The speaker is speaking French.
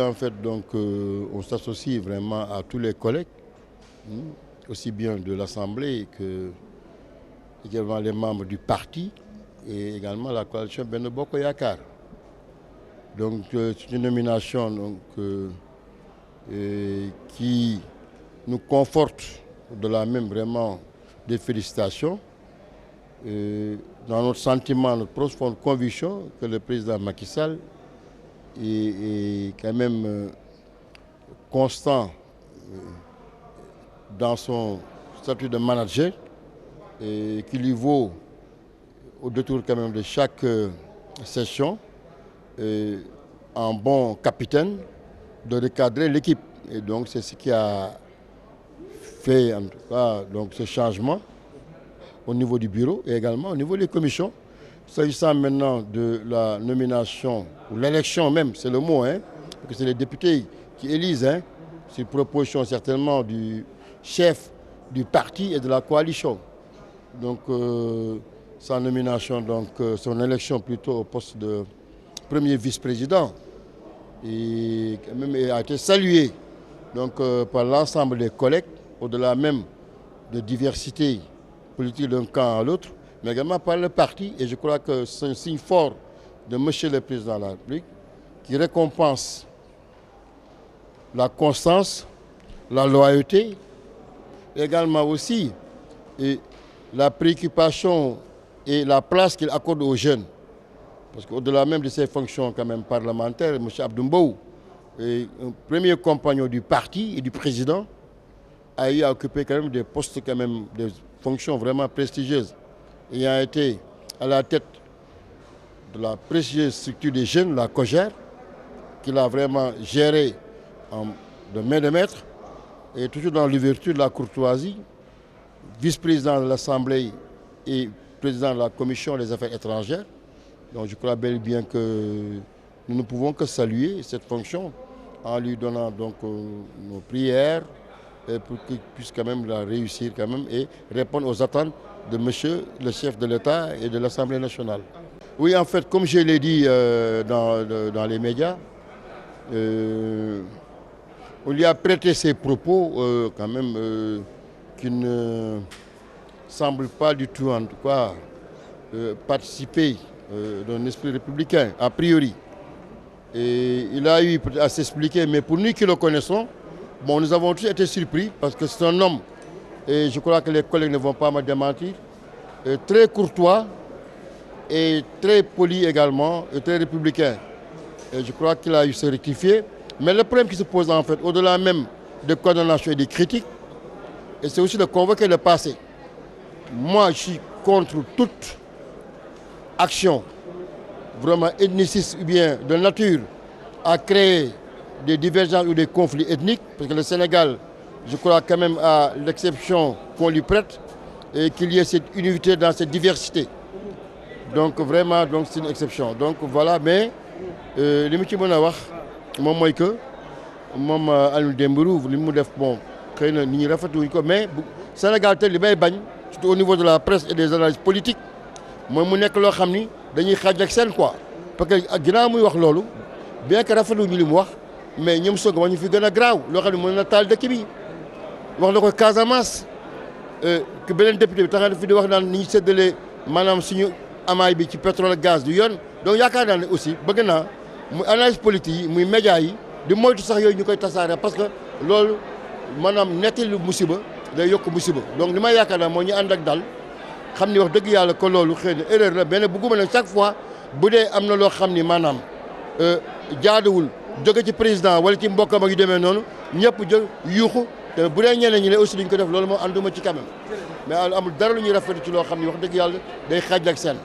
en fait, donc, on s'associe vraiment à tous les collègues, aussi bien de l'Assemblée que également les membres du parti et également la coalition Benno Bokk Yakaar. Donc, c'est une nomination donc, qui nous conforte au-delà même vraiment des félicitations. Dans notre sentiment, notre profonde conviction que le président Macky Sall est quand même constant dans son statut de manager et qui lui vaut au détour quand même de chaque session un bon capitaine de recadrer l'équipe. Et donc c'est ce qui a fait en tout cas donc, ce changement au niveau du bureau et également au niveau des commissions. S'agissant maintenant de la nomination, ou l'élection même, c'est le mot, parce que c'est les députés qui élisent, sur proposition certainement du chef du parti et de la coalition. Donc sa nomination, donc son élection plutôt au poste de premier vice-président, et quand même a été saluée donc, par l'ensemble des collègues, au-delà même de diversité politique d'un camp à l'autre, mais également par le parti. Et je crois que c'est un signe fort de Monsieur le Président de la République qui récompense la constance, la loyauté, également aussi et la préoccupation et la place qu'il accorde aux jeunes. Parce qu'au-delà même de ses fonctions quand même parlementaires, M. Abdou Mbow, un premier compagnon du parti et du président, a eu à occuper quand même des postes, quand même, des fonctions vraiment prestigieuses. Ayant été à la tête de la prestigieuse structure des jeunes, la COJER, qu'il a vraiment gérée de main de maître, et toujours dans l'ouverture de la courtoisie, vice-président de l'Assemblée et président de la Commission des affaires étrangères. Donc je crois bel et bien que nous ne pouvons que saluer cette fonction en lui donnant donc nos prières pour qu'il puisse quand même la réussir quand même et répondre aux attentes de monsieur le chef de l'État et de l'Assemblée nationale. Oui, en fait, comme je l'ai dit dans les médias, on lui a prêté ses propos quand même qui ne semblent pas du tout en tout cas participer d'un esprit républicain, a priori. Et il a eu à s'expliquer, mais pour nous qui le connaissons, bon, nous avons tous été surpris parce que c'est un homme, et je crois que les collègues ne vont pas me démentir, très courtois et très poli également, et très républicain. Et je crois qu'il a eu se rectifier. Mais le problème qui se pose en fait, au-delà même de condamnation et de critiques, et c'est aussi de convoquer le passé. Moi, je suis contre toute action vraiment ethniciste ou bien de nature à créer des divergences ou des conflits ethniques, parce que le Sénégal, je crois quand même à l'exception qu'on lui prête, et qu'il y ait cette unité dans cette diversité. Donc vraiment, donc c'est une exception. Donc voilà, mais li mu ci mën a wax moom mooy que moom Alioune Dembourou li mu def bon xëy na nit ñi rafetluwuñ ko, mais Sénégal te li may bañ surtout au niveau de la presse et des analyses politiques mooy mu nekk loo xam ni dañuy xaaj ak seen quoi. parce que ginnaaw muy wax loolu bien que rafetluwuñu li mu wax, mais ñoom soog wax ñu fi gën a graaw loo xam ne mën na taal dëkk bi wax na ko Casamance que beneen député bi tax fi di wax naan ni ñu séddale maanaam suñu amaay bi ci pétrole gaz du yoon. donc yaakaar naa ne aussi bëgg naa muy analyse politique yi muy média yi di moytu sax yooyu ñu koy tasaare parce que loolu maanaam nettali musiba day yokk musiba. donc li may yaakaar naa moo ñu ànd ak dal xam ni wax dëgg yàlla ko loolu xëy na erreur la benn bëgguma ne chaque fois bu dee am na loo xam ni maanaam jaaduwul jóge ci président wala ci mbokkam ak yu demee noonu ñëpp jël yuuxu te bu dee ñeneen ñi ne aussi duñ ko def loolu moo ànduma ci quand même mais amul dara lu ñuy rafetlu ci loo xam ni wax dëgg yàlla day xaaj ak seen.